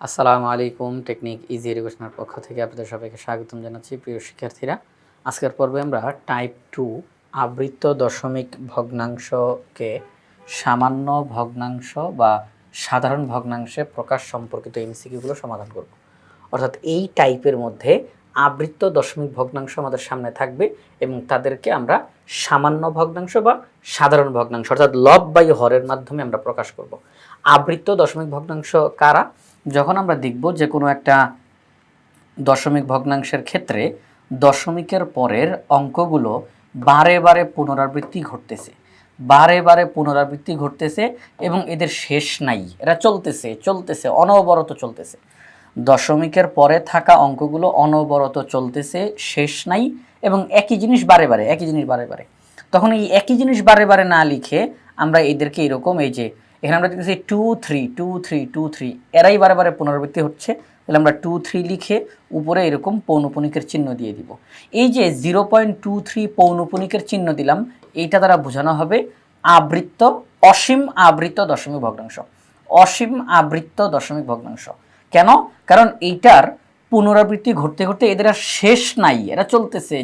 আসসালামু আলাইকুম। Technique easy এডুকেশনের পক্ষ থেকে আপনাদের সবাইকে স্বাগতম জানাচ্ছি। প্রিয় শিক্ষার্থীরা, আজকের পর্বে আমরা টাইপ 2 আবৃত্ত দশমিক ভগ্নাংশকে সামান্য ভগ্নাংশ বা সাধারণ ভগ্নাংশে প্রকাশ সম্পর্কিত এমসিকিউগুলো সমাধান করব। অর্থাৎ এই টাইপের মধ্যে আবৃত্ত দশমিক ভগ্নাংশ আমাদের সামনে থাকবে এবং তাদেরকে আমরা সামান্য ভগ্নাংশ বা সাধারণ ভগ্নাংশ অর্থাৎ লব বাই হরের মাধ্যমে আমরা প্রকাশ করব। আবৃত্ত দশমিক ভগ্নাংশ কারা? যখন আমরা দেখব যে কোনো একটা দশমিক ভগ্নাংশের ক্ষেত্রে দশমিকের পরের অঙ্কগুলো বারে বারে পুনরাবৃত্তি ঘটতেছে এবং এদের শেষ নাই, এরা চলতেছে অনবরত চলতেছে। দশমিকের পরে থাকা অঙ্কগুলো অনবরত চলতেছে, শেষ নাই এবং একই জিনিস বারে বারে। তখন এই একই জিনিস বারে বারে না লিখে আমরা এদেরকে এরকম, এই যে এখানে আমরা দেখতেছি 2 3 2 3 2 3, এরাই বারে বারে পুনরাবৃত্তি হচ্ছে, তাহলে আমরা 2 3 লিখে উপরে এরকম পৌনঃপুনিকের চিহ্ন দিয়ে দিব। এই যে 0.23 পৌনঃপুনিকের চিহ্ন দিলাম, এইটা দ্বারা বোঝানো হবে আবৃত্ত অসীম আবৃত্ত দশমিক ভগ্নাংশ। কেন? কারণ এইটার পুনরাবৃত্তি ঘটতে ঘটতে এদের আর শেষ নাই, এরা চলতেছে,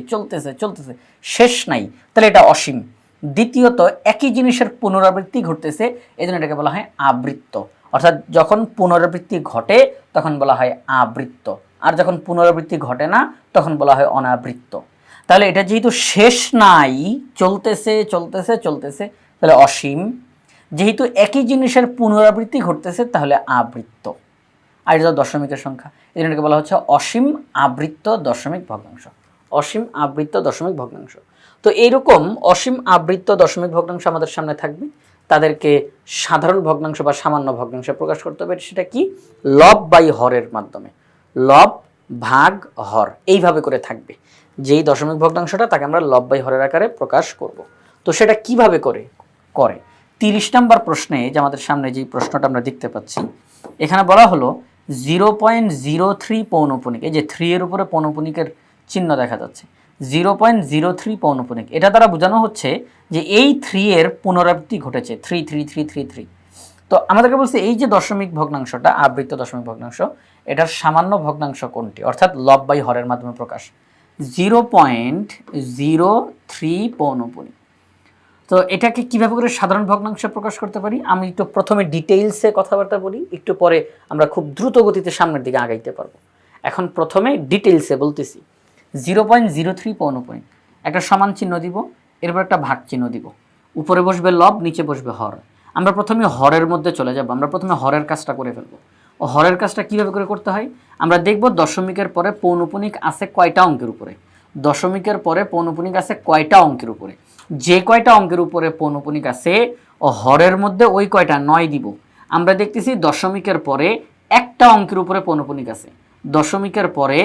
শেষ নাই, তাহলে এটা অসীম। দ্বিতীয়ত, একই জিনিসের পুনরাবৃত্তি ঘটতেছে, এই জন্য এটাকে বলা হয় আবৃত্ত। অর্থাৎ যখন পুনরাবৃত্তি ঘটে তখন বলা হয় আবৃত্ত, আর যখন পুনরাবৃত্তি ঘটে না তখন বলা হয় অনাবৃত্ত। তাহলে এটা যেহেতু শেষ নাই, চলতেছে, তাহলে অসীম। যেহেতু একই জিনিসের পুনরাবৃত্তি ঘটতেছে তাহলে আবৃত্ত। আর এটা দশমিকের সংখ্যা, এই জন্য এটাকে বলা হচ্ছে অসীম আবৃত্ত দশমিক ভগ্নাংশ। তো এইরকম অসীম আবৃত্ত দশমিক ভগ্নাংশ আমাদের সামনে থাকবে, তাদেরকে সাধারণ ভগ্নাংশ বা সামান্য ভগ্নাংশে প্রকাশ করতে হবে। সেটা কি? লব বাই হরের মাধ্যমে, লব ভাগ হর, এইভাবে করে থাকবে। যেই দশমিক ভগ্নাংশটা তাকে আমরা লব বাই হরের আকারে প্রকাশ করব। তো সেটা কিভাবে করে 30 নম্বর প্রশ্নে যে আমাদের সামনে যে প্রশ্নটা আমরা দেখতে পাচ্ছি, এখানে বলা হলো 0.03 পৌনঃপুনিক, এই যে 3 এর উপরে পৌনঃপুনিকের চিহ্ন দেখা যাচ্ছে, 0.03 পৌনঃপুনিক, এটা দ্বারা বোঝানো হচ্ছে যে এই 3 এর পুনরাবৃত্তি ঘটেছে, 3 3 3 3 3। তো আমাদেরকে বলছে এই যে দশমিক ভগ্নাংশটা, আবৃত্ত দশমিক ভগ্নাংশ, এটার সামান্য ভগ্নাংশ কোনটি? অর্থাৎ লব বাই হরের মাধ্যমে প্রকাশ, 0.03 পৌনঃপুনিক। তো এটাকে কিভাবে করে সাধারণ ভগ্নাংশে প্রকাশ করতে পারি? আমি একটু প্রথমে ডিটেইলসে কথাবার্তা বলি, একটু পরে আমরা খুব দ্রুত গতিতে সামনের দিকে আগাইতে পারবো। এখন প্রথমে ডিটেইলসে বলতেছি। 0.03 পৌনঃপুনিক, একটা সমান চিহ্ন দিব, এরপর একটা ভাগ চিহ্ন দিব, উপরে বসবে লব, নিচে বসবে হর। আমরা প্রথমে হরের মধ্যে চলে যাব, আমরা প্রথমে হরের কাজটা করে ফেলবো। ও হরের কাজটা কিভাবে করে করতে হয় আমরা দেখব। দশমিকের পরে পৌনঃপুনিক আছে কয়টা অঙ্কের উপরে? দশমিকের পরে পৌনঃপুনিক আছে কয়টা অঙ্কের উপরে? যে কয়টা অঙ্কের উপরে পৌনঃপুনিক আছে ও হরের মধ্যে ওই কয়টা 9 দিব। আমরা দেখতেছি দশমিকের পরে একটা অঙ্কের উপরে পৌনঃপুনিক আছে, দশমিকের পরে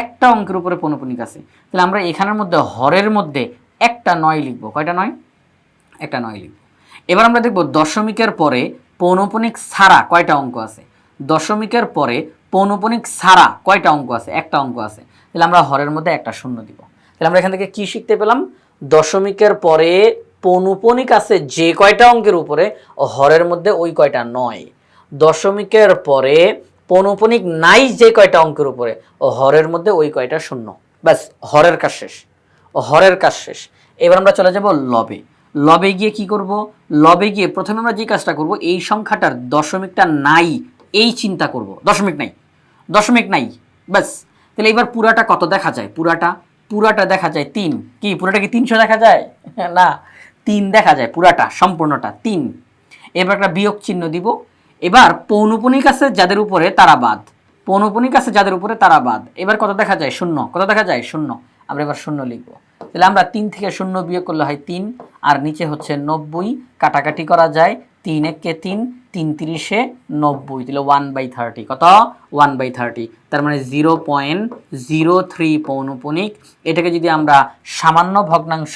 একটা অঙ্কের উপরে পৌনঃপুনিক আছে, তাহলে আমরা এখানের মধ্যে হরের মধ্যে একটা 9 লিখব। কয়টা 9? একটা 9 লিখব। এবার আমরা দেখব দশমিকের পরে পৌনঃপুনিক ছাড়া কয়টা অঙ্ক আছে। দশমিকের পরে পৌনঃপুনিক ছাড়া কয়টা অঙ্ক আছে? একটা অঙ্ক আছে, তাহলে আমরা হরের মধ্যে একটা শূন্য দিব। তাহলে আমরা এখান থেকে কি শিখতে পেলাম? দশমিকের পরে পৌনঃপুনিক আছে যে কয়টা অঙ্কের উপরে ও হরের মধ্যে ওই কয়টা 9। দশমিকের পরে পৌনঃপুনিক নাই যে কয়টা অঙ্কের উপরে ও হরের মধ্যে ওই কয়টা শূন্য। ব্যাস, হরের কাজ শেষ। এবার আমরা চলে যাব লবে। লবে গিয়ে কি করব? লবে গিয়ে প্রথমে আমরা যে কাজটা করব, এই সংখ্যাটার দশমিকটা নাই এই চিন্তা করব। দশমিক নাই, ব্যাস। তাহলে এবার পুরাটা কত দেখা যায়? পুরাটা দেখা যায় 3। কি পুরাটা কি 300 দেখা যায়? না, 3 দেখা যায়, পুরাটা সম্পূর্ণটা 3। এবার একটা বিয়োগ চিহ্ন দিব। এবার পৌনঃপুনিক আছে যাদের উপরে তারা বাদ, এবার কত দেখা যায়? 0। আমরা এবার 0 লিখব। তাহলে আমরা 3 থেকে 0 বিয়োগ করলে হয় 3, আর নিচে হচ্ছে 90, কাটাকাটি করা যায়, 3 একে 3, 3 3 90, তাহলে 1/30। কত? 1/30। তার মানে 0.03 পৌনঃপুনিক। এটাকে যদি আমরা সামান্য ভগ্নাংশ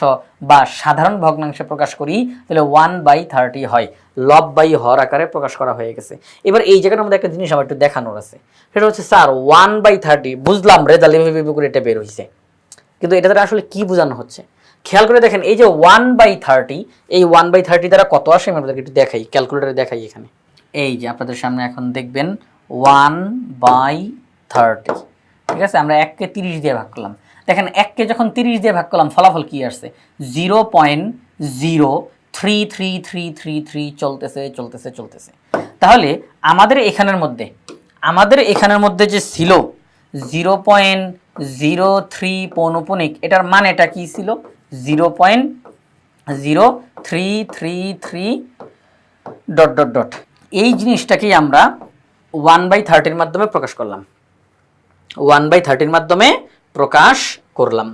বা সাধারণ ভগ্নাংশে প্রকাশ করি তাহলে 1/30 হয়। লব বাই হর আকারে প্রকাশ করা হয়ে গেছে। এবার এই জায়গাটার মধ্যে একটা জিনিস আমার একটু দেখানোর আছে, সেটা হচ্ছে স্যার 1/30 বুঝলাম, রেজাল্ট এভাবে করে এটা বের হয়েছে, কিন্তু এটা দ্বারা আসলে কি বোঝানো হচ্ছে খেয়াল করে দেখেন। এই যে 1/30, এই 1/30 দ্বারা কত আসে আমি আপনাদেরকে একটু দেখাই, ক্যালকুলেটরে দেখাই। এখানে এই যে আপনাদের সামনে এখন দেখবেন 1/30। ঠিক আছে, আমরা 1কে 30 দিয়ে ভাগ করলাম। দেখেন 1কে যখন 30 দিয়ে ভাগ করলাম ফলাফল কি আসছে? 0.033333 চলতেছে চলতেছে চলতেছে। তাহলে আমাদের এখানের মধ্যে যে ছিল 0.03 পৌনপুনিক, এটার মানেটা কি ছিল? 0.0333 ডট ডট ডট। এই জিনিসটাকেই আমরা 1/30 মাধ্যমে প্রকাশ করলাম। 1/30 মাধ্যমে প্রকাশ করলাম।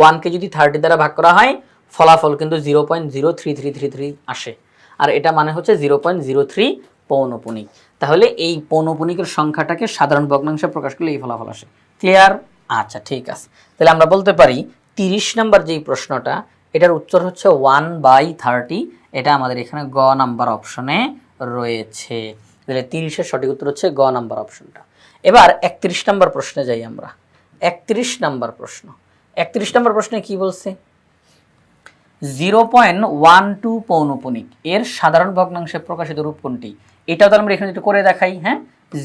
1কে যদি 30 দ্বারা ভাগ করা হয় ফলাফল কিন্তু 0.03333 আসে, আর এটা মানে হচ্ছে 0.03 পৌনপুনিক। তাহলে এই পৌনপুনিকের সংখ্যাটাকে সাধারণ ভগ্নাংশে প্রকাশ করলে এই ফলাফল আসে। ক্লিয়ার? আচ্ছা, ঠিক আছে। তাহলে আমরা বলতে পারি 30 নম্বর যেই প্রশ্নটা, এটার উত্তর হচ্ছে 1/30। এটা আমাদের এখানে গ নাম্বার অপশনে রয়েছে। তাহলে 30-এর সঠিক উত্তর হচ্ছে গ নাম্বার অপশনটা। এবার 31 নম্বর প্রশ্নে যাই আমরা। 31 নম্বর প্রশ্নে কি বলছে? 0.12 পৌনপুনিক এর সাধারণ ভগ্নাংশে প্রকাশিত রূপ কোনটি? এটাও তো আমরা এখানে একটু করে দেখাই। হ্যাঁ,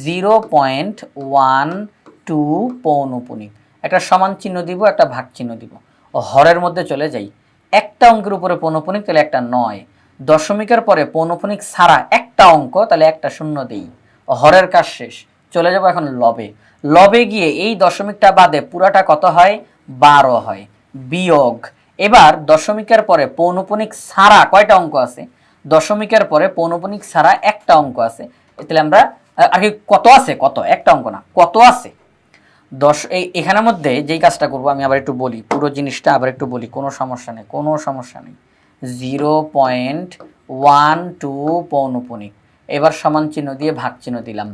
0.12 পৌনপুনিক, একটা সমান চিহ্ন দিব, একটা ভাগ চিহ্ন দিব, হরের মধ্যে চলে যাই। একটা অঙ্কের উপরে পৌনপুনিক, তাহলে একটা 9। দশমিকের পরে পৌনপুনিক ছাড়া একটা অঙ্ক, তাহলে একটা 0 দেই। হরের কাজ শেষ। চলে যাব এখন লবে গিয়ে এই দশমিকটা বাদে পুরাটা কত হয়? 12 হয়। বিয়োগ, এবার দশমিকের পরে পৌনপুনিক ছাড়া কয়টা অঙ্ক আছে? দশমিকের পরে পৌনপুনিক ছাড়া একটা অঙ্ক আছে। তাহলে আমরা আগে কত আছে? একটা অঙ্ক না, কত আছে? এখানের মধ্যে যেই কাজটা করবো আমি আবার একটু বলি, পুরো জিনিসটা আবার একটু বলি, কোনো সমস্যা নেই। 0.12 পৌনপুনিক, এবার সমান চিহ্ন দিয়ে ভাগ চিহ্ন দিলাম।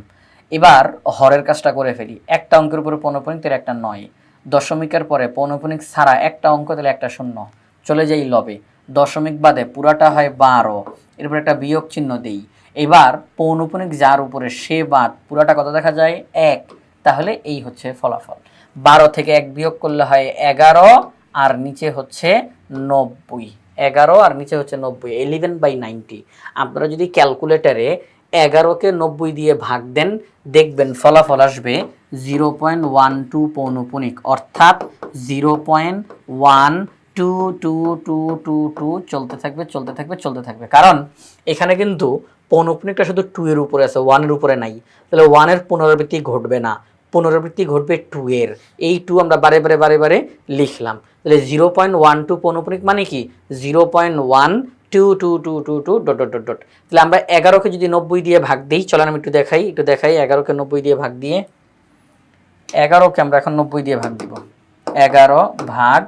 এবার হরের কাজটা করে ফেলি। একটা অঙ্কের উপরে পৌনপুনিক, তাহলে একটা 9। দশমিকের পরে পৌনপুনিক ছাড়া একটা অঙ্ক, তাহলে একটা 0। চলে যাই লবে, দশমিক বাদে পুরাটা হয় 12, এরপর একটা বিয়োগ চিহ্ন দেই। এবার পৌনপুনিক যার উপরে সে বাদ, পুরাটা কত দেখা যায়? 1। তাহলে এই হচ্ছে ফলাফল। 12 থেকে 1 বিয়োগ করলে হয় 11, আর নিচে হচ্ছে 90। 11 আর নিচে হচ্ছে 90, 11/90। আপনারা যদি ক্যালকুলেটারে 11কে 90 দিয়ে ভাগ দেন, দেখবেন ফলাফল আসবে 0.12 পৌনপুনিক, অর্থাৎ 0.12222 চলতে থাকবে। কারণ এখানে কিন্তু পৌনপুনিকটা শুধু 2 এর উপরে আছে, 1 এর উপরে নাই। তাহলে 1 এর পুনরাবৃত্তি ঘটবে না, পুনরাবৃত্তি ঘটবে 2 এর। এই 2 আমরা বারে বারে লিখলাম। তাহলে 0.12 পৌনপুনিক মানে কি? 0.12222 ডট ডট ডট ডট। তাহলে আমরা 11কে যদি 90 দিয়ে ভাগ দিই, চলেন আমি একটু দেখাই। 11কে 90 দিয়ে ভাগ দিয়ে, 11কে আমরা এখন 90 দিয়ে ভাগ দিব। 11 ভাগ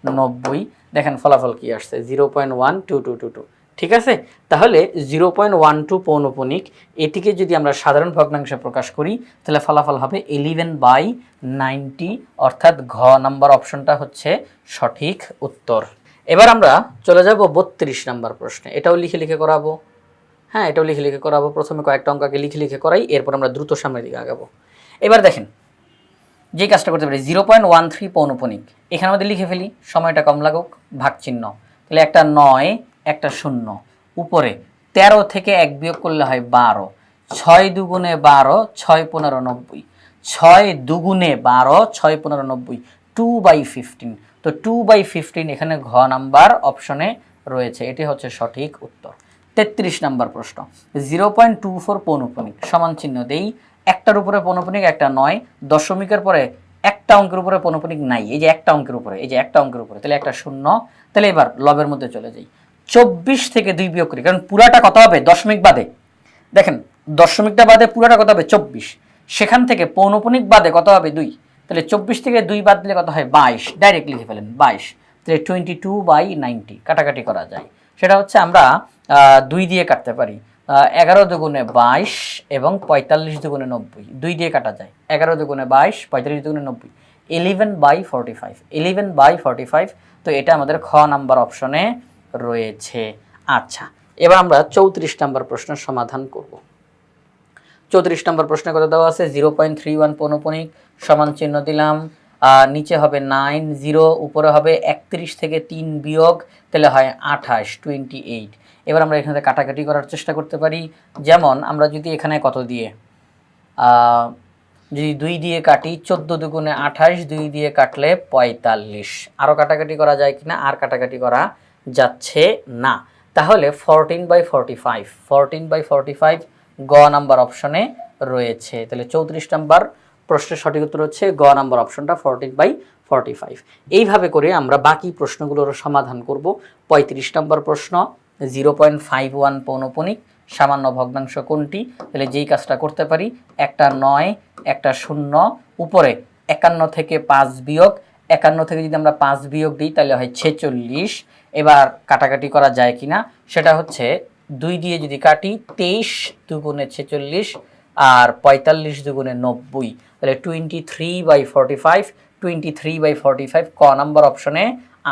90, দেখেন ফলাফল কি আসছে? 0.12222। ঠিক আছে, তাহলে 0.12 পৌনপুনিক, এটিকে যদি আমরা সাধারণ ভগ্নাংশে প্রকাশ করি তাহলে ফলাফল হবে 11/90, অর্থাৎ ঘ নাম্বার অপশনটা হচ্ছে সঠিক উত্তর। এবার আমরা চলে যাব 32 নাম্বার প্রশ্নে। এটাও লিখে করাবো। হ্যাঁ, এটাও লিখে করাবো। প্রথমে কয়েকটা অঙ্ককে লিখে করাই, এরপর আমরা দ্রুত সামনের দিকে আগাবো। এবার দেখেন যে কাজটা করতে পারি, 0.13 পৌনপুনিক, এখানে আমাদের লিখে ফেলি, সময়টা কম লাগুক, ভাগ চিহ্ন। তাহলে একটা 9, একটা 0, উপরে 13 থেকে 1 বিয়োগ করলে হয় 12। 6 দুগুণে 12, 6 15 90। 6 দুগুণে 12, 6 15 90, 2/15। তো 2/15 এখানে ঘ নাম্বার অপশনে রয়েছে, এটি হচ্ছে সঠিক উত্তর। 33 নাম্বার প্রশ্ন, 0.24 পৌনপুনিক, সমান চিহ্ন দেই। একটার উপরে পৌনপুনিক, একটা 9। দশমিকের পরে একটা অঙ্কের উপরে পৌনপুনিক নাই, এই যে একটা অঙ্কের উপরে, তাহলে একটা 0। তাহলে এবার লবের মধ্যে চলে যাই। 24 থেকে 2 বিয়োগ করি, কারণ পুরাটা কত হবে? দশমিক বাদে, দেখেন দশমিকটা বাদে পুরাটা কত হবে? 24। সেখান থেকে পৌনপুনিক বাদে কত হবে? 2। তাহলে 24 থেকে 2 বাদ দিলে কত হয়? 22। ডাইরেক্ট লিখে ফেলেন 22। তাহলে 22/90 কাটাকাটি করা যায়। সেটা হচ্ছে আমরা 2 দিয়ে কাটতে পারি। 11 দুগুণে 22 এবং 45 দুগুণে 90, 2 দিয়ে কাটা যায়। 11 দুগুণে 22, 45 দুগুণে 90, 11/45। 11/45, তো এটা আমাদের খ নাম্বার অপশনে রয়েছে। আচ্ছা, এবার আমরা 34 নাম্বার প্রশ্নের সমাধান করব। 34 নম্বর প্রশ্নে কত দেওয়া আছে? 0.31 পৌনপুনিক, সমান চিহ্ন দিলাম। নিচে হবে 9, 0, উপরে হবে 31 থেকে 3 বিয়োগ, তাহলে হয় 28, 28। এবার আমরা এখানে কাটাকাটি করার চেষ্টা করতে পারি। যেমন আমরা যদি এখানে কত দিয়ে যদি 2 দিয়ে কাটি 14 দুগুণে 28, 2 দিয়ে কাটলে 45। আরও কাটাকাটি করা যায় কিনা? আর কাটাকাটি করা যাচ্ছে না। তাহলে 14/45, 14/45 গ নাম্বার অপশনে রয়েছে। তাহলে 34 নাম্বার প্রশ্নের সঠিক উত্তর হচ্ছে গ নাম্বার অপশনটা 14/45। এইভাবে করে আমরা বাকি প্রশ্নগুলোর সমাধান করব। 35 নম্বর প্রশ্ন 0.51 পৌনঃপুনিক সামান্য ভগ্নাংশ কোনটি? তাহলে যেই কাজটা করতে পারি, একটা 9 একটা 0, উপরে 51 থেকে 5 বিয়োগ, 51 থেকে যদি আমরা 5 বিয়োগ দিই তাহলে হয় 46। এবার কাটাকাটি করা যায় কিনা সেটা হচ্ছে 2 দিয়ে যদি কাটি 23 দুগুণে 46 আর 45 দুগুণে 90, তাহলে 23/45, 23/45 ক নাম্বার অপশনে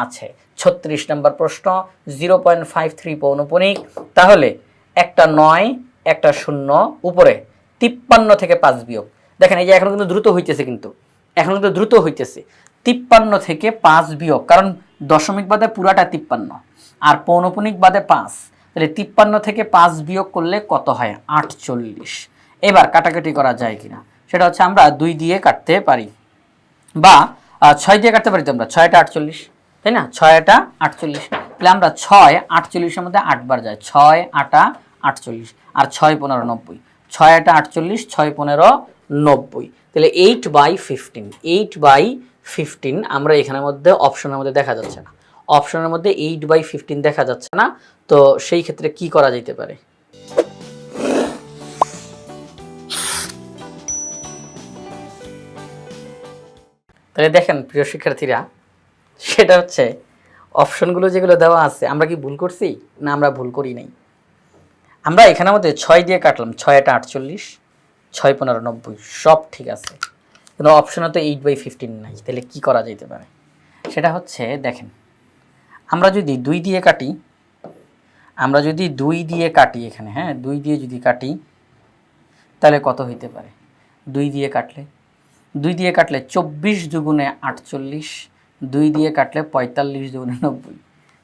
আছে। 36 নম্বর প্রশ্ন 0.53 পৌনঃপুনিক, তাহলে একটা 9 একটা 0, উপরে 53 থেকে 5 বিয়োগ। দেখেন এই যে এখন কিন্তু দ্রুত হইতেছে, কিন্তু এখন কিন্তু দ্রুত হইতেছে। 53 থেকে 5 বিয়োগ, কারণ দশমিক বাদে পুরাটা 53 আর পৌনঃপুনিক বাদে 5, তাহলে 53 থেকে 5 বিয়োগ করলে কত হয়? 48। এবার কাটাকাটি করা যায় কিনা সেটা হচ্ছে আমরা 2 দিয়ে কাটতে পারি বা 6 দিয়ে কাটতে পারি। তো আমরা 6টা 48, তাই না? 6টা 48, তাহলে আমরা 6 48-এর মধ্যে 8 বার যায়, 6 8 48 আর 6 15 90, 6 8 48, 6 15 90, তাহলে 8/15, 8/15 আমরা এখানের মধ্যে অপশনের মধ্যে দেখা যাচ্ছে না, অপশনের মধ্যে 8/15 দেখা যাচ্ছে না। তো সেই ক্ষেত্রে কি করা যেতে পারে? তাহলে দেখেন প্রিয় শিক্ষার্থীরা, সেটা হচ্ছে অপশনগুলো যেগুলো দেওয়া আছে, আমরা কি ভুল করছি না আমরা ভুল করি নাই? আমরা এখানের মধ্যে 6 দিয়ে কাটলাম, 6 এটা 48, 6 15 90, সব ঠিক আছে, কিন্তু অপশনে তো 8/15 নাই। তাহলে কি করা যেতে পারে? সেটা হচ্ছে দেখেন, আমরা যদি 2 দিয়ে কাটি, আমরা যদি 2 দিয়ে কাটি এখানে, হ্যাঁ 2 দিয়ে যদি কাটি তাহলে কত হইতে পারে? 2 দিয়ে কাটলে 24 দুগুণে 48, 2 দিয়ে কাটলে 45 দুগুণে 90,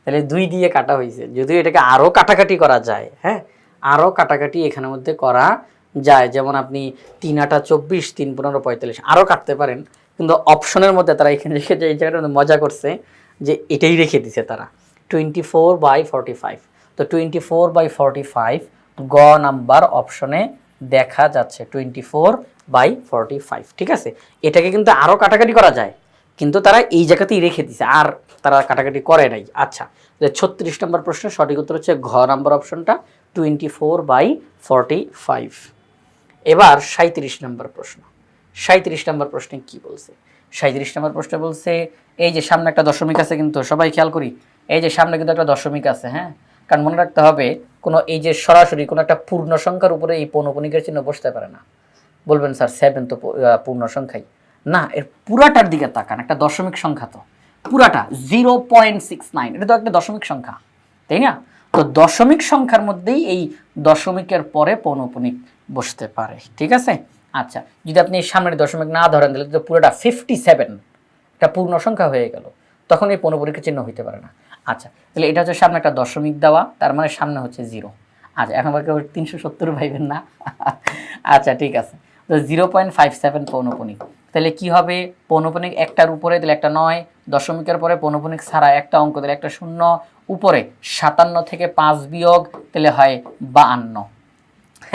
তাহলে 2 দিয়ে কাটা হয়েছে। যদিও এটাকে আরও কাটাকাটি করা যায়, হ্যাঁ আরও কাটাকাটি এখানের মধ্যে করা যায়, যেমন আপনি 3 8 24, 3 15 45 আরও কাটতে পারেন, কিন্তু অপশনের মধ্যে তারা এখানে রেখে যে এই জায়গাটার মধ্যে মজা করছে যে এটাই রেখে দিছে তারা 24/45। তো 24/45 গ নাম্বার অপশনে দেখা যাচ্ছে 24/45, ঠিক আছে? এটাকে কিন্তু আরও কাটাকাটি করা যায়, কিন্তু তারা এই জায়গাতেই রেখে দিছে, আর তারা কাটাকাটি করে নাই। আচ্ছা, 36 নম্বর প্রশ্নের সঠিক উত্তর হচ্ছে ঘ নাম্বার অপশনটা 24/45। এবার 37 নম্বর প্রশ্ন, 37 নম্বর প্রশ্নে কি বলছে? 37 নম্বর প্রশ্নে বলছে এই যে সামনে একটা দশমিক আছে, কিন্তু সবাই খেয়াল করি, এই যে সামনে কিন্তু একটা দশমিক আছে, হ্যাঁ কারণ মনে রাখতে হবে কোনো এই যে সরাসরি কোনো একটা পূর্ণ সংখ্যার উপরে এই পৌনঃপুনিকের চিহ্ন বসতে পারে না। বলবেন স্যার 7 তো পূর্ণ সংখ্যাই না, এর পুরাটার দিকে তাকান, একটা দশমিক সংখ্যা তো পুরাটা 0.69, এটা তো একটা দশমিক সংখ্যা, তাই না? তো দশমিক সংখ্যার মধ্যেই এই দশমিকের পরে পৌনঃপুনিক বসতে পারে, ঠিক আছে? আচ্ছা, যদি আপনি সামনের দশমিক না ধরেন তাহলে তো পুরোটা 57 একটা পূর্ণ সংখ্যা হয়ে গেল, তখন এই পৌনঃপুনিকের চিহ্ন হইতে পারে না। আচ্ছা, তাহলে এটা হচ্ছে সামনে একটা দশমিক দেওয়া, তার মানে সামনে হচ্ছে 0। আচ্ছা, এখন আবার কেউ 370 পাইবেন না। আচ্ছা ঠিক আছে, তো 0.57 পৌনঃপুনিক, তাহলে কি হবে? পৌনঃপুনিক একটার উপরে তাহলে একটা 9, দশমিকের পরে পৌনঃপুনিক ছাড়া একটা অঙ্ক তাহলে একটা 0, উপরে 57 থেকে 5 বিয়োগ তাহলে হয় 52।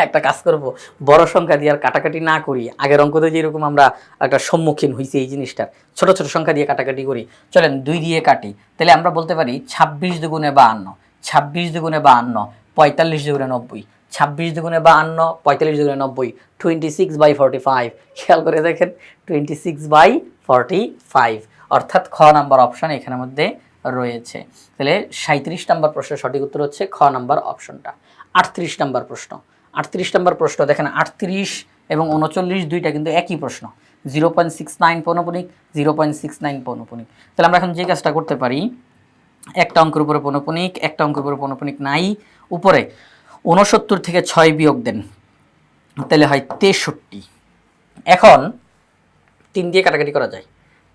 একটা কাজ করব, বড় সংখ্যা দিয়ে আর কাটাকাটি না করি, আগের অঙ্কতে যেরকম আমরা একটা সম্মুখীন হয়েছি এই জিনিসটার, ছোট ছোট সংখ্যা দিয়ে কাটাকাটি করি, চলেন 2 দিয়ে কাটি, তাহলে আমরা বলতে পারি 26 দুগুণে 52, 26 দুগুণে 52, 45 দুগুণে 90, 26 দুগুণে 52, 45 দুগুণে 90, 26/45। খেয়াল করে দেখেন 26/45, অর্থাৎ খ নাম্বার অপশন এখানের মধ্যে রয়েছে। তাহলে 37 নম্বর প্রশ্নের সঠিক উত্তর হচ্ছে খ নাম্বার অপশনটা। 38 নম্বর প্রশ্ন, 38 নম্বর প্রশ্ন দেখেন, 38 এবং 39 দুইটা কিন্তু একই প্রশ্ন, 0.69 পৌনঃপুনিক, 0.69 পৌনঃপুনিক। তাহলে আমরা এখন যে কাজটা করতে পারি, একটা অঙ্কের উপরে পৌনঃপুনিক, একটা অঙ্কের উপরে পৌনঃপুনিক নাই, উপরে 69 থেকে 6 বিয়োগ দেন, তাহলে হয় 63। এখন 3 দিয়ে কাটাকাটি করা যায়,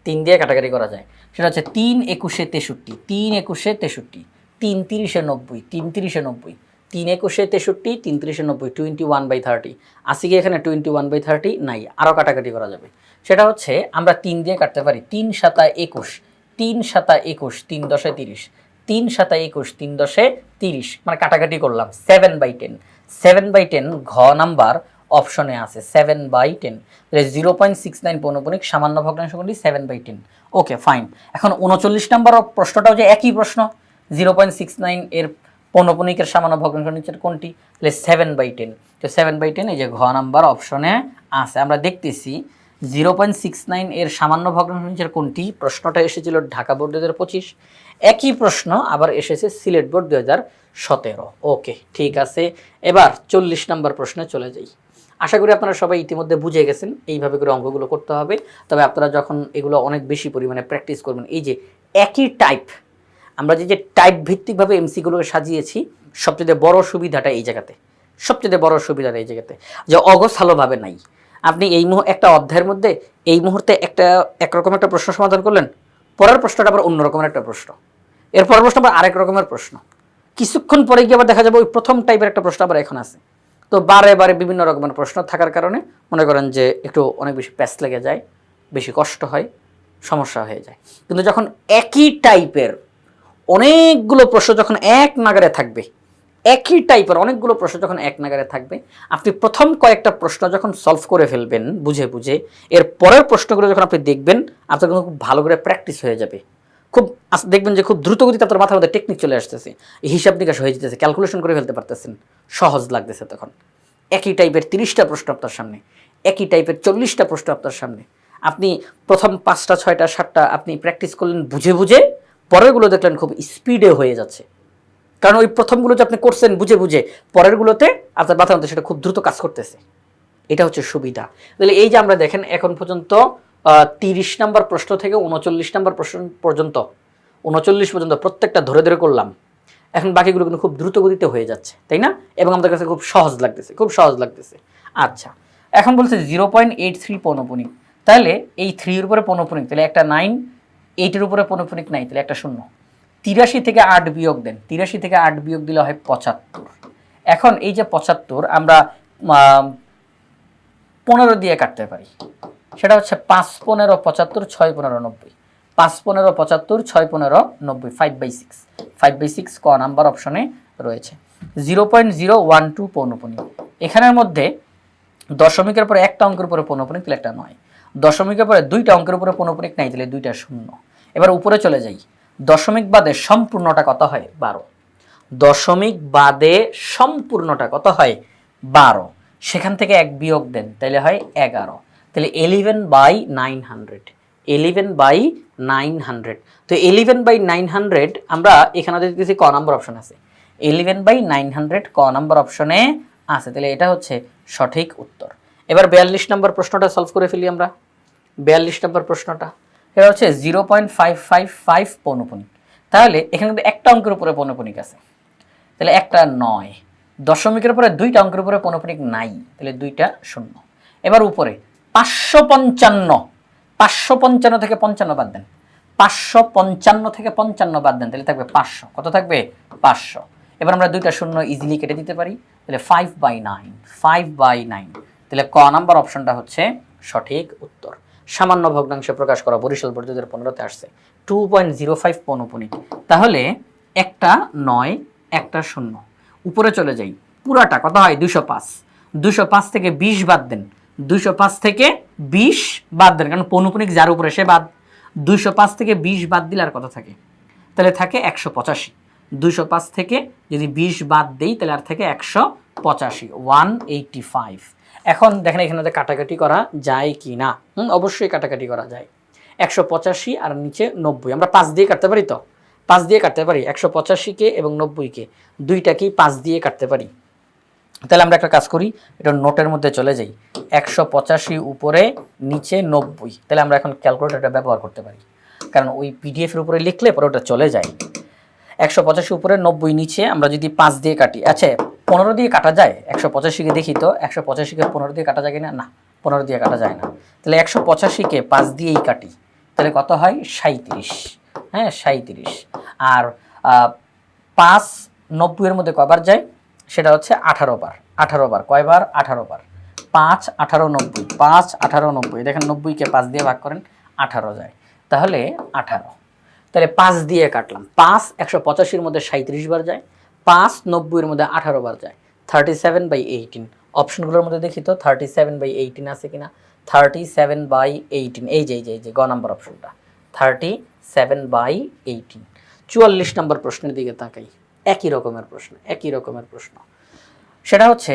3 দিয়ে কাটাকাটি করা যায়, সেটা হচ্ছে 3 21 63, 3 21 63, 3 30 90, 3 30 90, 3 একুশে 63, 3 ত্রিশে 90, 21/30। আসি কি এখানে 21/30 নাই, আরও কাটাকাটি করা যাবে। সেটা হচ্ছে আমরা 3 দিয়ে কাটতে পারি, 3 সাতা 21, 3 সাতা 21, 3 দশে 30, 3 সাতা 21, 3 দশে 30, মানে কাটাকাটি করলাম 7/10। 7/10 ঘ নাম্বার অপশনে আছে 7/10, তাহলে 0.69 পৌনপুনিক সামান্য ভগ্নাংশ কোনটি 7/10। Okay fine. এখন 39 নাম্বার প্রশ্নটাও যে একই প্রশ্ন, 0.69 এর পৌনপুনিকের সামান্য ভগ্নাংশ নিচের কোনটি, তাহলে 7/10। তো 7/10 এই যে ঘ নাম্বার অপশনে আছে। আমরা দেখতেছি 0.69 এর সামান্য ভগ্নাংশ নিচের কোনটি, প্রশ্নটা এসেছিল ঢাকা বোর্ড 2025, একই প্রশ্ন আবার এসেছে সিলেট বোর্ড 2017। ওকে ঠিক আছে, এবার 40 নাম্বার প্রশ্নে চলে যাই। আশা করি আপনারা সবাই ইতিমধ্যে বুঝে গেছেন এইভাবে করে অঙ্কগুলো করতে হবে। তবে আপনারা যখন এগুলো অনেক বেশি পরিমাণে প্র্যাকটিস করবেন, এই যে একই টাইপ, আমরা যে টাইপ ভিত্তিকভাবে এমসিগুলোকে সাজিয়েছি, সবচেয়ে বড় সুবিধাটা এই জায়গাতে, সবচেয়ে বড় সুবিধাটা এই জায়গাতে যে অগোছালোভাবে নাই। আপনি এই একটা অধ্যায়ের মধ্যে এই মুহূর্তে একরকম একটা প্রশ্ন সমাধান করলেন, পরের প্রশ্নটা আবার অন্য রকমের একটা প্রশ্ন, এর পরের প্রশ্ন আবার আরেক রকমের প্রশ্ন, কিছুক্ষণ পরে গিয়ে আবার দেখা যাবে ওই প্রথম টাইপের একটা প্রশ্ন আবার এখন আছে। তো বারে বারে বিভিন্ন রকমের প্রশ্ন থাকার কারণে মনে করেন যে একটু অনেক বেশি প্যাচ লেগে যায়, বেশি কষ্ট হয়, সমস্যা হয়ে যায়। কিন্তু যখন একই টাইপের অনেকগুলো প্রশ্ন যখন এক নাগারে থাকবে, একই টাইপের অনেকগুলো প্রশ্ন যখন এক নাগারে থাকবে, আপনি প্রথম কয়েকটা প্রশ্ন যখন সলভ করে ফেলবেন বুঝে বুঝে, এর পরের প্রশ্নগুলো যখন আপনি দেখবেন, আপনার কিন্তু খুব ভালো করে প্র্যাকটিস হয়ে যাবে। খুব দেখবেন যে খুব দ্রুত গতিতে আপনার মাথার মধ্যে টেকনিক চলে আসতেছে, হিসাব নিকাশ হয়ে যেতেছে, ক্যালকুলেশন করে ফেলতে পারতেছেন, সহজ লাগতেছে। তখন একই টাইপের 30টা প্রশ্ন আপনার সামনে, একই টাইপের 40টা প্রশ্ন আপনার সামনে, আপনি প্রথম 5টা 6টা 7টা আপনি প্র্যাকটিস করলেন বুঝে বুঝে, পরেরগুলো দেখলেন খুব স্পিডে হয়ে যাচ্ছে, কারণ ওই প্রথমগুলো যে আপনি করছেন বুঝে বুঝে, পরেরগুলোতে আপনার মাথার মধ্যে সেটা খুব দ্রুত কাজ করতেছে। এটা হচ্ছে সুবিধা। তাহলে এই যে আমরা দেখেন এখন পর্যন্ত 30 নম্বর প্রশ্ন থেকে 39 নম্বর প্রশ্ন পর্যন্ত, 39 পর্যন্ত প্রত্যেকটা ধরে ধরে করলাম। এখন বাকিগুলো কিন্তু খুব দ্রুত গতিতে হয়ে যাচ্ছে, তাই না? এবং আমাদের কাছে খুব সহজ লাগতেছে, খুব সহজ লাগতেছে। আচ্ছা, এখন বলছে 0.83 পৌনপুনিক, তাহলে এই 3 এর উপরে পৌনপুনিক, তাহলে একটা 9, 8 এর উপরে পৌনপুনিক নাই, তাহলে একটা 0। 83 থেকে 8 বিয়োগ দেন, 83 থেকে 8 বিয়োগ দিলে হয় 75। এখন এই যে 75 আমরা 15 দিয়ে কাটতে পারি, সেটা হচ্ছে 5 15 75, 6 15 90, 5 15 75, 6 15 90, 5/6, 5/6 ক নাম্বার অপশনে রয়েছে। 0.012 পৌনপুনিক, এখানের মধ্যে দশমিকের পরে একটা অঙ্কের উপরে পৌনপুনিক, তাহলে একটা 9, দশমিকের পরে দুইটা অঙ্কের উপরে পৌনপুনিক নাই, তাহলে দুইটা 0। এবার উপরে চলে যাই, দশমিক বাদে সম্পূর্ণটা কত হয় 12, দশমিক বাদে সম্পূর্ণটা কত হয় 12, সেখান থেকে 1 বিয়োগ দেন, তাহলে হয় 11, তাহলে 11/900, 11/900। তো 11/900 আমরা এখানে দেখতেছি ক নাম্বার অপশন আছে, 11/900 ক নাম্বার অপশনে আছে, তাহলে এটা হচ্ছে সঠিক উত্তর। এবার 42 নম্বর প্রশ্নটা সলভ করে ফেলি আমরা। 42 নম্বর প্রশ্নটা এটা হচ্ছে 0.555 পৌনপুনিক, তাহলে এখানে কিন্তু একটা অঙ্কের উপরে পৌনপুনিক আছে, তাহলে একটা 9, দশমিকের উপরে দুইটা অঙ্কের উপরে পৌনপুনিক নাই, তাহলে দুইটা 0। এবার উপরে 555, 555 থেকে 55 বাদ দেন, 555 থেকে 55 বাদ দেন, তাহলে থাকবে 500, কত থাকবে 500। এবার আমরা দুইটা 0 ইজিলি কেটে দিতে পারি, তাহলে 5/9, 5/9, তাহলে ক নাম্বার অপশনটা হচ্ছে সঠিক উত্তর। সামান্য ভগ্নাংশে প্রকাশ করা, বরিশাল বোর্ড 2015-তে আসছে 2.05 পৌনপুনিক, তাহলে একটা 9 একটা 0। উপরে চলে যাই, পুরাটা কত হয় 205, 205 থেকে 20 বাদ দেন, 205 থেকে 20 বাদ দেন, কারণ পৌনপুনিক যার উপরে সে বাদ। 205 থেকে 20 বাদ দিলে আর কত থাকে, তাহলে থাকে 185। 205 থেকে যদি 20 বাদ দেই তাহলে আর থাকে 185, 185। এখন দেখেন এখানে কাটাকাটি করা যায় কি না, অবশ্যই কাটাকাটি করা যায়। 185 আর নিচে 90 আমরা 5 দিয়ে কাটতে পারি, তো 5 দিয়ে কাটতে পারি 185-কে এবং 90-কে, দুইটাকেই 5 দিয়ে কাটতে পারি। তাহলে আমরা একটা কাজ করি, এটা নোটের মধ্যে চলে যাই, 185 উপরে নিচে 90, তাহলে আমরা এখন ক্যালকুলেটরটা ব্যবহার করতে পারি, কারণ ওই পিডিএফের উপরে লিখলে পরে ওটা চলে যায়। 185 উপরে 90 নিচে আমরা যদি 5 দিয়ে কাটি, আচ্ছা 15 দিয়ে কাটা যায়, 185-কে দেখি তো, 185-কে 15 দিয়ে কাটা যায় কিনা, না 15 দিয়ে কাটা যায় না, তাহলে 185-কে 5 দিয়েই কাটি, তাহলে কত হয় 37, হ্যাঁ 37। আর 5 90 এর মধ্যে কবার যায়, সেটা হচ্ছে 18 বার। 18 বার কয়বার? 18 বার। 5 18 90, 5 18 90, দেখেন 90-কে 5 দিয়ে ভাগ করেন 18 যায়, তাহলে 18। তাহলে 5 দিয়ে কাটলাম, 5 185-র মধ্যে 37 বার যায়, 5 90-এর মধ্যে 18 বার যায়, 37/18। অপশনগুলোর মধ্যে দেখি তো 37/18 আছে কিনা। 37/18, এই যে গ নাম্বার অপশনটা 37/18। 44 নম্বর প্রশ্নের দিকে তাকাই, একই রকমের প্রশ্ন। সেটা হচ্ছে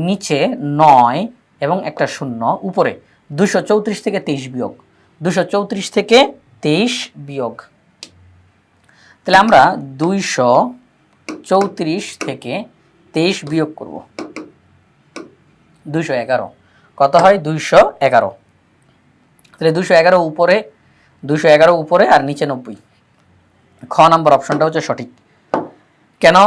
নিচে 9 এবং একটা শূন্য, উপরে 234 থেকে 23 বিয়োগ, 234 থেকে 23 বিয়োগ। তাহলে আমরা 234 থেকে 23 বিয়োগ করব, 211। কত হয়? 211। তাহলে 211 উপরে, 211 উপরে আর নিচে 90। খ নাম্বার অপশনটা হচ্ছে সঠিক। কেন?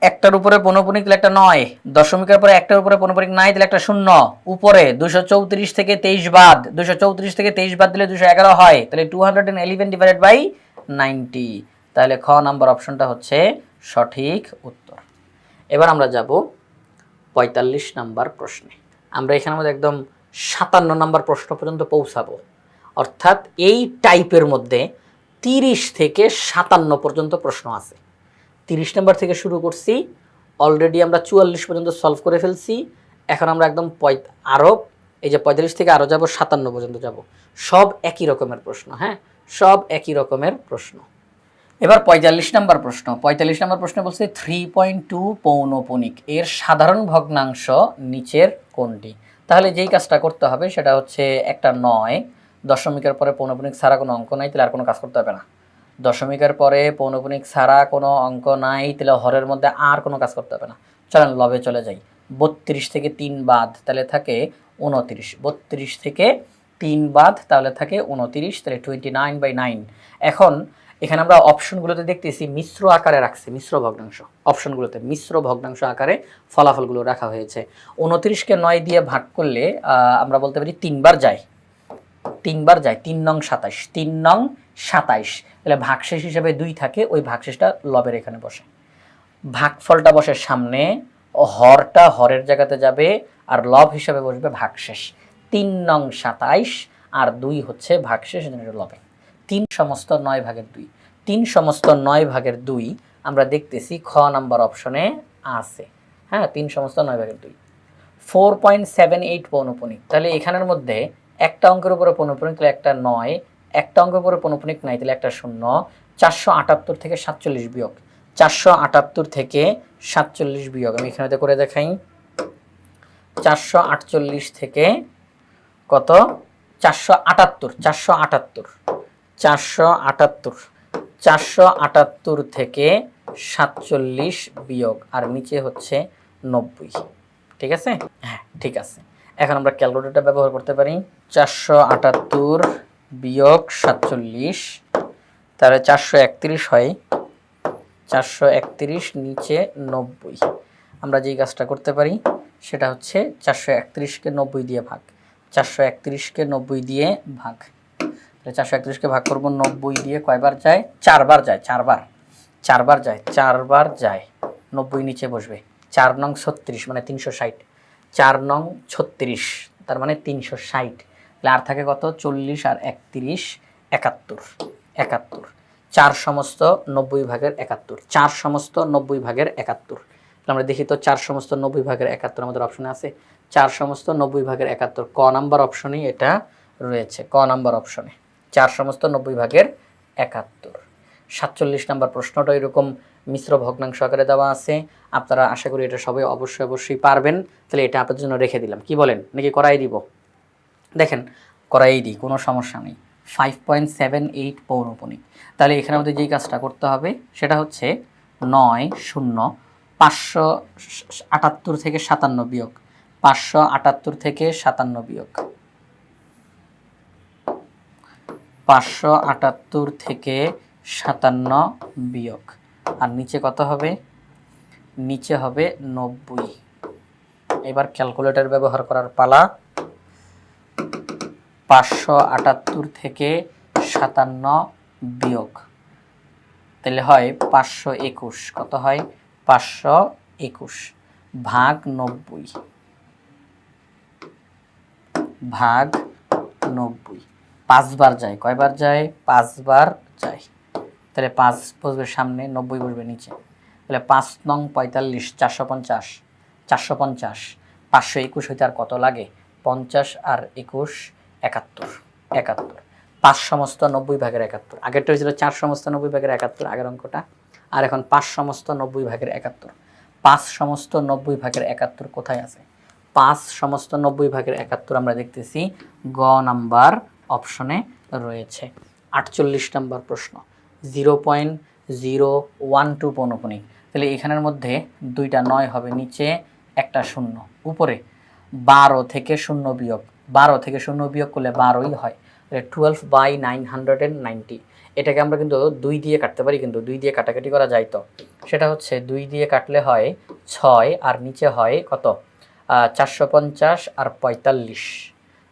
একটার উপরে পৌনঃপুনিক তাহলে একটা 9, দশমিকের পরে একটার উপরে পৌনঃপুনিক নাই তাহলে একটা শূন্য, উপরে 234 থেকে 23 বাদ, 234 থেকে 23 বাদ দিলে 211 হয়, তাহলে 211 ডিভাইডেড বাই 90। তাহলে খ নাম্বার অপশনটা হচ্ছে সঠিক উত্তর। এবার আমরা যাব 45 নাম্বার প্রশ্নে। আমরা এখানের মধ্যে একদম 57 নাম্বার প্রশ্ন পর্যন্ত পৌঁছাবো, অর্থাৎ এই টাইপের মধ্যে 30 থেকে 57 পর্যন্ত প্রশ্ন আছে। 30 নাম্বার থেকে শুরু করছি, অলরেডি আমরা 44 পর্যন্ত সলভ করে ফেলছি। এখন আমরা একদম আরও এই যে 45 থেকে আরও যাব 57 পর্যন্ত যাব, সব একই রকমের প্রশ্ন। হ্যাঁ, সব একই রকমের প্রশ্ন। এবার 45 নাম্বার প্রশ্ন। 45 নাম্বার প্রশ্ন বলছে 3.2 পৌনঃপুনিক এর সাধারণ ভগ্নাংশ নিচের কোনটি? তাহলে যেই কাজটা করতে হবে সেটা হচ্ছে একটা 9, দশমিকের পরে পৌনঃপুনিক ছাড়া কোনো অঙ্ক নাই, তাহলে আর কোনো কাজ করতে হবে না। দশমিকের পরে পৌনঃপুনিক ছাড়া কোনো অঙ্ক নাই, তাহলে হরের মধ্যে আর কোনো কাজ করতে হবে না। চলেন লবে চলে যাই। 32 থেকে 3 বাদ, তাহলে থাকে 29। 32 থেকে 3 বাদ, তাহলে থাকে 29, তাহলে 29/9। এখন এখানে আমরা অপশনগুলোতে দেখতেছি মিশ্র আকারে রাখছে, মিশ্র ভগ্নাংশ। অপশনগুলোতে মিশ্র ভগ্নাংশ আকারে ফলাফলগুলো রাখা হয়েছে। 29-কে 9 দিয়ে ভাগ করলে আমরা বলতে পারি 3 বার যায়, 3 বার যায়, 3 নং 27, 3 নং 27। তাহলে ভাগশেষ হিসেবে 2 থাকে, ওই ভাগশেষটা লবের এখানে বসে, ভাগফলটা বসে সামনে, হরটা হরের জায়গাতে যাবে, আর লব হিসাবে বসবে ভাগশেষ। 3 নং 27 আর 2 হচ্ছে ভাগশেষ, লবে। 3 সমস্ত 9/2, 3 সমস্ত 9/2 আমরা দেখতেছি খ নাম্বার অপশনে আছে। হ্যাঁ, 3 সমস্ত 9/2। 4.78 পৌনঃপুনিক, তাহলে এখানের মধ্যে একটা অঙ্কের উপরে পৌনঃপুনিক তাহলে একটা 9, একটা অঙ্কের উপরে পৌনঃপুনিক নাই তাহলে একটা শূন্য। 478 থেকে 47 বিয়োগ, 478 থেকে 47 বিয়োগ, আমি এখানে করে দেখাই। 448 থেকে কত? 478, 478, 478, 478 থেকে 47 বিয়োগ, আর নিচে হচ্ছে 90। ঠিক আছে? হ্যাঁ, ঠিক আছে। এখন আমরা ক্যালকুলেটর ব্যবহার করতে পারি। 478 বিয়োগ 47, তাহলে 431 হয়। 431 নিচে 90। আমরা যেই কাজটা করতে পারি সেটা হচ্ছে 431-কে 90 দিয়ে ভাগ, 431-কে 90 দিয়ে ভাগ। তাহলে 431-কে ভাগ করব 90 দিয়ে, কয়বার যায়? 4 বার যায়, 4 বার, 4 বার যায়, 4 বার যায়। 90 নিচে বসবে, 4 নং 36 মানে 360, 4 নং 36 তার মানে 360। তাহলে আর থাকে কত? 40 আর 31, 71, 71। 4 সমস্ত 90/71, 4 সমস্ত 90/71। তাহলে আমরা দেখি তো 4 সমস্ত 90/71 আমাদের অপশনে আছে। 4 সমস্ত 90/71 ক নাম্বার অপশনেই এটা রয়েছে, ক নাম্বার অপশনে 4 সমস্ত 90/71। 47 নাম্বার প্রশ্নটা এরকম মিশ্র ভগ্নাংশ আকারে দেওয়া আছে। আপনারা আশা করি এটা সবাই অবশ্যই পারবেন। তাহলে এটা আপনাদের জন্য রেখে দিলাম, কি বলেন? নাকি করাই দিব? দেখেন করাই দিই, কোনো সমস্যা নেই। 5.78 পৌনঃপুনিক। তাহলে এখানে আমাদের যেই কাজটা করতে হবে সেটা হচ্ছে 9 0 578 থেকে 57 বিয়োগ, 578 থেকে 57 বিয়োগ, 578 থেকে 57 বিয়োগ, আর নিচে কত হবে? নিচে হবে 90। এবার ক্যালকুলেটর ব্যবহার করার পালা। 578 থেকে 57 বিয়োগ, তাহলে হয় 521। কত হয়? 21 ভাগ 90 ভাগ 90 5 বার যায়, কয়বার যায়? 5 বার যায়। তাহলে 5 বসবে সামনে, 90 বসবে নিচে। তাহলে 5 নং 45 450 450 521 হইতে আর কত লাগে? 50 আর 21 71 71 5 সমস্ত 90 ভাগের 71। আগেরটা হয়েছিল 4 সমস্ত 90 ভাগের 71 আগের অঙ্কটা, আর এখন 5 সমস্ত 90 ভাগের 71। 5 সমস্ত 90 ভাগের 71 কোথায় আছে? 5 সমস্ত 90 ভাগের 71 আমরা দেখতেছি গ নাম্বার অপশনে রয়েছে। 48 নম্বর প্রশ্ন 0.012 পৌনপুনিক। তাহলে এখানের মধ্যে দুইটা 9 হবে, নিচে একটা 0, উপরে 12 থেকে 0 বিয়োগ, 12 থেকে 0 বিয়োগ করলে 12ই হয়। তাহলে 12/990। এটাকে আমরা কিন্তু 2 দিয়ে কাটতে পারি, কিন্তু 2 দিয়ে কাটাকাটি করা যায়। তো সেটা হচ্ছে 2 দিয়ে কাটলে হয় 6, আর নিচে হয় কত? 450 আর 45,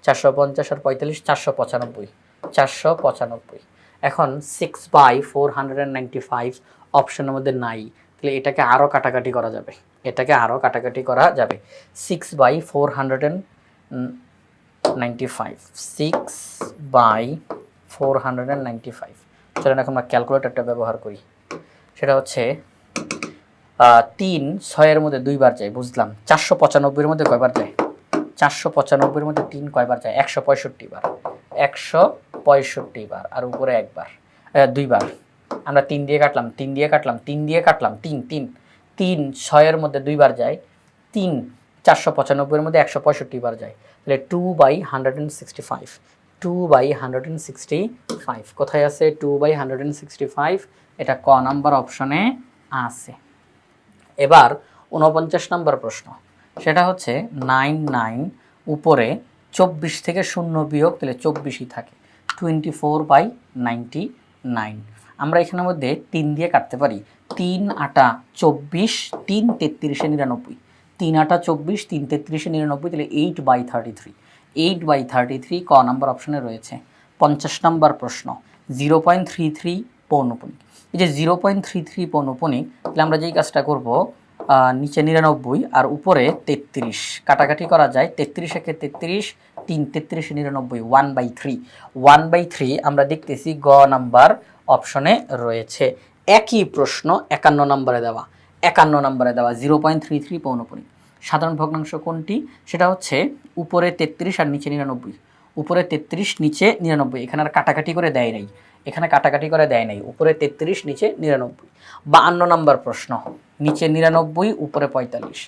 450 আর 45 495, 495। এখন 6/495 অপশনের মধ্যে নাই, তাহলে এটাকে আরও কাটাকাটি করা যাবে, এটাকে আরও কাটাকাটি করা যাবে। 6/495, 6/495। চলেন এখন আমরা ক্যালকুলেটরটা ব্যবহার করি। সেটা হচ্ছে 3 6-এর মধ্যে 2 বার যায়, বুঝলাম। 495-এর মধ্যে কয়বার যায়? 495-এর মধ্যে 3 কয়বার যায়? 165 বার, 165 বার, আর উপরে একবার, 2 বার। আমরা 3 দিয়ে কাটলাম, 3 দিয়ে কাটলাম, 3 দিয়ে কাটলাম, 3 3 3 6-এর মধ্যে 2 বার যায়, 3 495-এর মধ্যে 165 বার যায়। তাহলে 2/165, 2/165 কোথায় আছে? 2/165 এটা ক নাম্বার অপশনে আছে। এবার 49 নম্বর প্রশ্ন, সেটা হচ্ছে 9 উপরে 24 থেকে 0 বিয়োগ, তাহলে 24ই থাকে, 24/99। আমরা এখানের মধ্যে 3 দিয়ে কাটতে পারি, 3 8 24, 3 33 99, 3 8 24, 3 33 99, তাহলে 8/33, 8/33 ক নাম্বার অপশনে রয়েছে। 50 নম্বর প্রশ্ন 0.33 পৌনপুনিক। এই যে 0.33 পৌনপুনিক, তাহলে আমরা যেই কাজটা করব, নিচে 99 আর উপরে 33 কাটাকাটি করা যায়, 33 একে 33, 3 33 99, 1/3, 1/3 আমরা দেখতেছি গ নাম্বার অপশনে রয়েছে। একই প্রশ্ন 51 নম্বরে দেওয়া, 51 নম্বরে দেওয়া 0.33 পৌনপুনিক। সাধারণ ভগ্নাংশ কোনটি? সেটা হচ্ছে উপরে 33 আর নিচে 99, উপরে 33 নিচে 99। এখানে আর কাটাকাটি করে দেয় নাই, এখানে কাটাকাটি করে দেয় নাই, উপরে 33 নিচে 99। 52 নম্বর প্রশ্ন, নিচে 99 উপরে 45,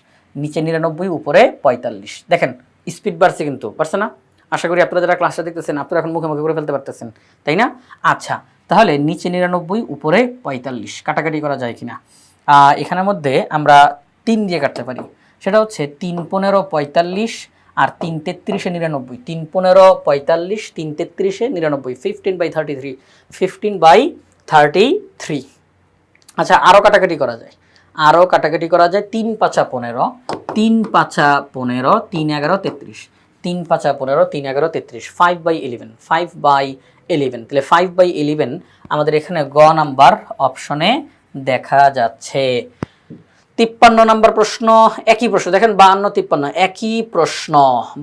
নিচে 99 উপরে 45। দেখেন স্পিড বাড়ছে, কিন্তু বাড়ছে না? আশা করি আপনারা যারা ক্লাসটা দেখতেছেন আপনারা এখন মুখে মুখে করে ফেলতে পারতেছেন, তাই না? আচ্ছা, তাহলে নিচে 99 উপরে 45 কাটাকাটি করা যায় কিনা? এখানের মধ্যে আমরা 3 দিয়ে কাটতে পারি। সেটা হচ্ছে 3 15 45 আর 3 33 99, 3 15 45, 3 33 99, 15/33, 15/33। আচ্ছা, আরও কাটাকাটি করা যায়, আরও কাটাকাটি করা যায়। 3 5 15, 3 5 15, 3 11 33, 3 5 15, 3 11 33, 5/11, 5/11। তাহলে 5/11 আমাদের এখানে গ নাম্বার অপশনে দেখা যাচ্ছে। 53 নম্বর প্রশ্ন, একই প্রশ্ন, দেখেন 52 53 একই প্রশ্ন।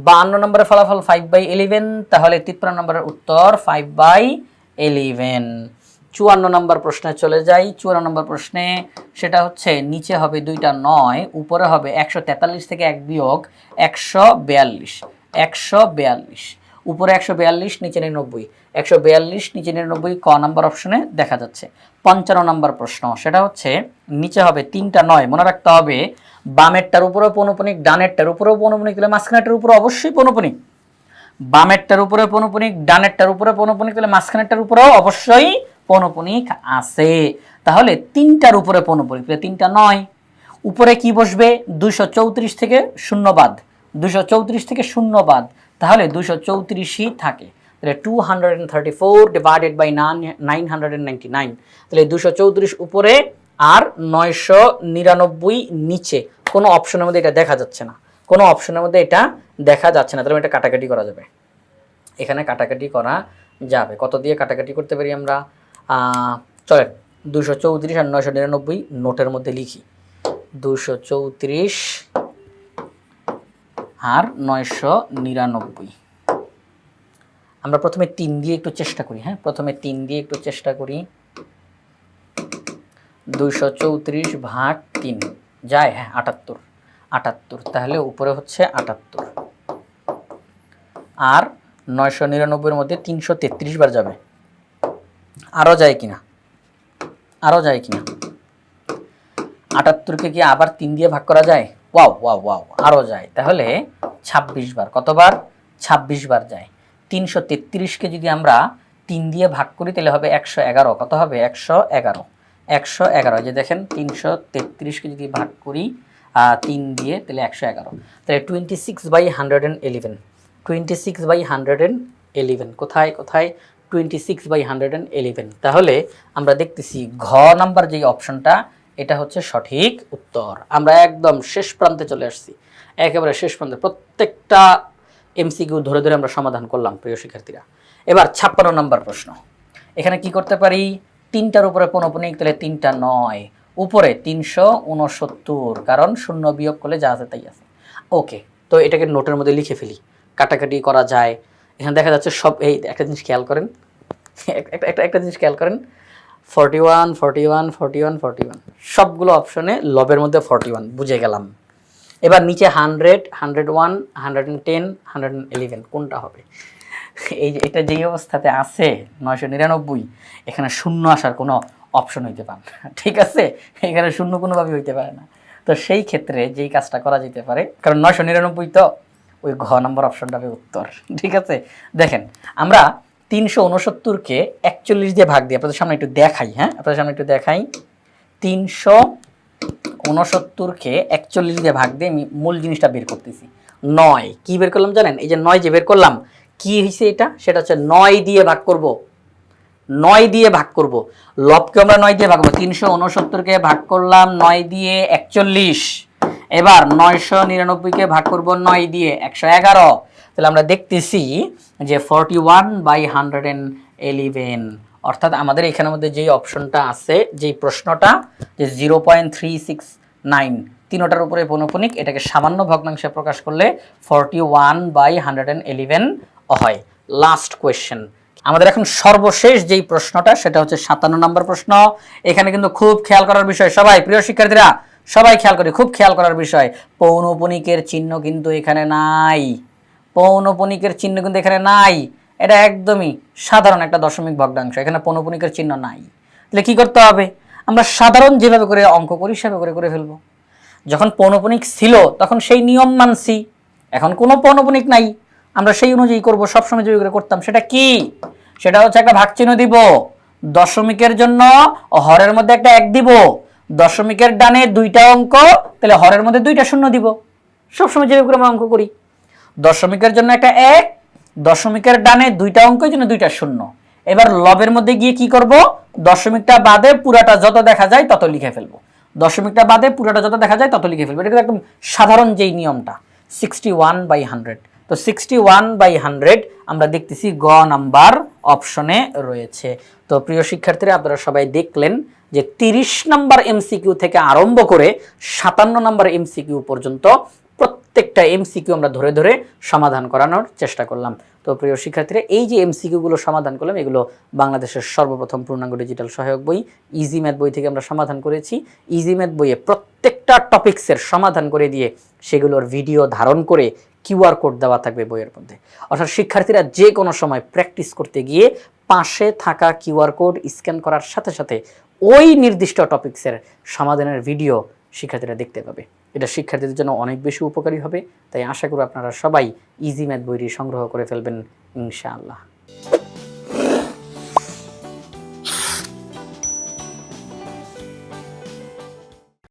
52 নম্বরের ফলাফল 5/11, তাহলে 53 নম্বরের উত্তর 5/11। 54 নম্বর প্রশ্নে চলে যাই। 54 নম্বর প্রশ্নে সেটা হচ্ছে নিচে হবে 2টা 9, উপরে হবে 143 থেকে 1 বিয়োগ 142, 142, উপরে 142 নিচে 99, 142 নিচে 99 ক নাম্বার অপশনে দেখা যাচ্ছে। 55 নম্বর প্রশ্ন, সেটা হচ্ছে নিচে হবে 3টা 9, মনে রাখতে হবে বামেরটার উপরেও পৌনপুনিক, ডানেরটার উপরেও পৌনপুনিক, তাহলে মাঝখানেরটার উপরে অবশ্যই পৌনপুনিক। বামেরটার উপরে পৌনপুনিক, ডানেরটার উপরে পৌনপুনিক, তাহলে মাঝখানেরটার উপরেও অবশ্যই পৌনপুনিক আছে। তাহলে 3টার উপরে পৌনপুনিক, তাহলে 3টা 9, উপরে কি বসবে? 234 থেকে 0 বাদ, 234 থেকে 0 বাদ, তাহলে 234ই থাকে। তাহলে 234 ডিভাইডেড বাই 999, তাহলে 234 উপরে আর 999 নিচে। কোনো অপশনের মধ্যে এটা দেখা যাচ্ছে না, কোনো অপশনের মধ্যে এটা দেখা যাচ্ছে না, তাহলে এটা কাটাকাটি করা যাবে, এখানে কাটাকাটি করা যাবে। কত দিয়ে কাটাকাটি করতে পারি আমরা? চলেন 234 আর 999 নোটের মধ্যে লিখি। 234 আর 999। আমরা প্রথমে 3 দিয়ে একটু চেষ্টা করি, হ্যাঁ প্রথমে 3 দিয়ে একটু চেষ্টা করি। 234 ভাগ 3 যায়, হ্যাঁ 78, 78, তাহলে উপরে হচ্ছে 78 আর 999-এর মধ্যে 333 বার যাবে। আরও যায় কিনা, আরও যায় কিনা? 78-কে কি আবার 3 দিয়ে ভাগ করা যায়? ওয়াও ওয়াও ওয়াও, আরও যায়। তাহলে 26 বার, কতবার? 26 বার যায়। 333-কে যদি আমরা 3 দিয়ে ভাগ করি তাহলে হবে 111। কত হবে? 111, 111। যে দেখেন 333-কে যদি ভাগ করি 3 দিয়ে তাহলে 111, তাহলে 26/111, 26/111। কোথায় কোথায়? 26/111। তাহলে আমরা দেখতেছি ঘ নাম্বার যে অপশনটা, এটা হচ্ছে সঠিক উত্তর। আমরা একদম শেষ প্রান্তে চলে আসছি, একেবারে শেষ প্রান্তে। প্রত্যেকটা এমসিকিউ ধরে ধরে আমরা সমাধান করলাম প্রিয় শিক্ষার্থীরা। এবার 56 নম্বর প্রশ্ন। এখানে কি করতে পারি? 3টার উপরে পৌনঃপুনিক, তাহলে 3টা 9, উপরে 369, কারণ শূন্য বিয়োগ করলে যা আছে তাই আছে। ওকে, তো এটাকে নোটের মধ্যে লিখে ফেলি, কাটাকাটি করা যায়। এখানে দেখা যাচ্ছে সব, এই একটা জিনিস খেয়াল করেন, একটা জিনিস খেয়াল করেন, 41, 41, 41, 41, সবগুলো অপশনে লবের মধ্যে 41, বুঝে গেলাম। এবার নিচে 100, 101, 110, 111, কোনটা হবে? এই যে এটা যেই অবস্থাতে আছে 999, এখানে শূন্য আসার কোনো অপশন হইতে পারে না, ঠিক আছে? এখানে শূন্য কোনোভাবেই হইতে পারে না। তো সেই ক্ষেত্রে যেই কাজটা করা যেতে পারে, কারণ 999 তো ওই ঘ নম্বর অপশনটা হবে উত্তর, ঠিক আছে? দেখেন আমরা 369-কে 41 দিয়ে ভাগ দিই, আপনাদের সামনে একটু দেখাই, হ্যাঁ আপনাদের সামনে একটু দেখাই। 369-কে 41 দিয়ে ভাগ দিয়ে আমি মূল জিনিসটা বের করতেছি। 9 কি বের করলাম জানেন? এই যে 9 যে বের করলাম, কি হয়েছে এটা? সেটা হচ্ছে 9 দিয়ে ভাগ করব, 9 দিয়ে ভাগ করব। লবকে আমরা 9 দিয়ে ভাগ করব। 369-কে ভাগ করলাম 9 দিয়ে 41, এবার 999-কে ভাগ করব 9 দিয়ে 111। তাহলে আমরা দেখতেছি যে 41/111, অর্থাৎ আমাদের এখানের মধ্যে যেই অপশনটা আছে, যেই প্রশ্নটা যে 0.369, তিনটার উপরে পৌনঃপুনিক, এটাকে সামান্য ভগ্নাংশে প্রকাশ করলে 41/111 হয়। লাস্ট কোয়েশ্চেন আমাদের এখন সর্বশেষ যেই প্রশ্নটা, সেটা হচ্ছে 57 নম্বর প্রশ্ন। এখানে কিন্তু খুব খেয়াল করার বিষয়, সবাই প্রিয় শিক্ষার্থীরা সবাই খেয়াল করি, খুব খেয়াল করার বিষয়। পৌনঃপুনিকের চিহ্ন কিন্তু এখানে নাই, পৌনঃপুনিকের চিহ্ন কিন্তু এখানে নাই। এটা একদমই সাধারণ একটা দশমিক ভগ্নাংশ, এখানে পৌনঃপুনিকের চিহ্ন নাই। তাহলে কি করতে হবে? আমরা সাধারণ যেভাবে করে অঙ্ক করি সেভাবে করে ফেলবো। যখন পৌনঃপুনিক ছিল তখন সেই নিয়ম মানছি, এখন কোনো পৌনঃপুনিক নাই, আমরা সেই অনুযায়ী করব। সবসময় যেভাবে করে করতাম সেটা কি? সেটা হচ্ছে একটা ভাগ চিহ্ন দিব, দশমিকের জন্য হরের মধ্যে একটা 1 দিব, দশমিকের ডানে 2টা অঙ্ক, তাহলে হরের মধ্যে 2টা শূন্য দিব। সবসময় যেভাবে করে আমরা অঙ্ক করি, দশমিকের জন্য একটা 1, দশমিকের ডানে 2টা অঙ্ক, জন্য 2টা শূন্য। এবার লবের মধ্যে গিয়ে কি করব? দশমিকটা বাদে পুরাটা যত দেখা যায় তত লিখে ফেলবো, দশমিকটা বাদে পুরাটা যত দেখা যায় তত লিখে ফেলবো। এটা একদম সাধারণ যেই নিয়মটা, 61/100। তো 61/100 আমরা দেখতেছি গ নাম্বার অপশনে রয়েছে। তো প্রিয় শিক্ষার্থীরা আপনারা সবাই দেখলেন যে 30 নাম্বার এমসিকিউ থেকে আরম্ভ করে 57 নাম্বার এমসিকিউ পর্যন্ত প্রত্যেকটা এমসিকিউ আমরা ধরে ধরে সমাধান করানোর চেষ্টা করলাম। তো প্রিয় শিক্ষার্থীরা, এই যে এমসিকিউগুলো সমাধান করলাম, এগুলো বাংলাদেশের সর্বপ্রথম পূর্ণাঙ্গ ডিজিটাল সহায়ক বই ইজি ম্যাথ বই থেকে আমরা সমাধান করেছি। ইজি ম্যাথ বইয়ে প্রত্যেকটা টপিক্সের সমাধান করে দিয়ে সেগুলোর ভিডিও ধারণ করে কিউআর কোড দেওয়া থাকবে বইয়ের মধ্যে। অর্থাৎ শিক্ষার্থীরা যে কোনো সময় প্র্যাকটিস করতে গিয়ে পাশে থাকা কিউআর কোড স্ক্যান করার সাথে সাথে ওই নির্দিষ্ট টপিক্সের সমাধানের ভিডিও শিক্ষার্থীরা দেখতে পাবে। এটা শিক্ষার্থীদের জন্য অনেক বেশি উপকারী হবে। তাই আশা করি আপনারা সবাই ইজি ম্যাথ বইটি সংগ্রহ করে ফেলবেন ইনশাআল্লাহ।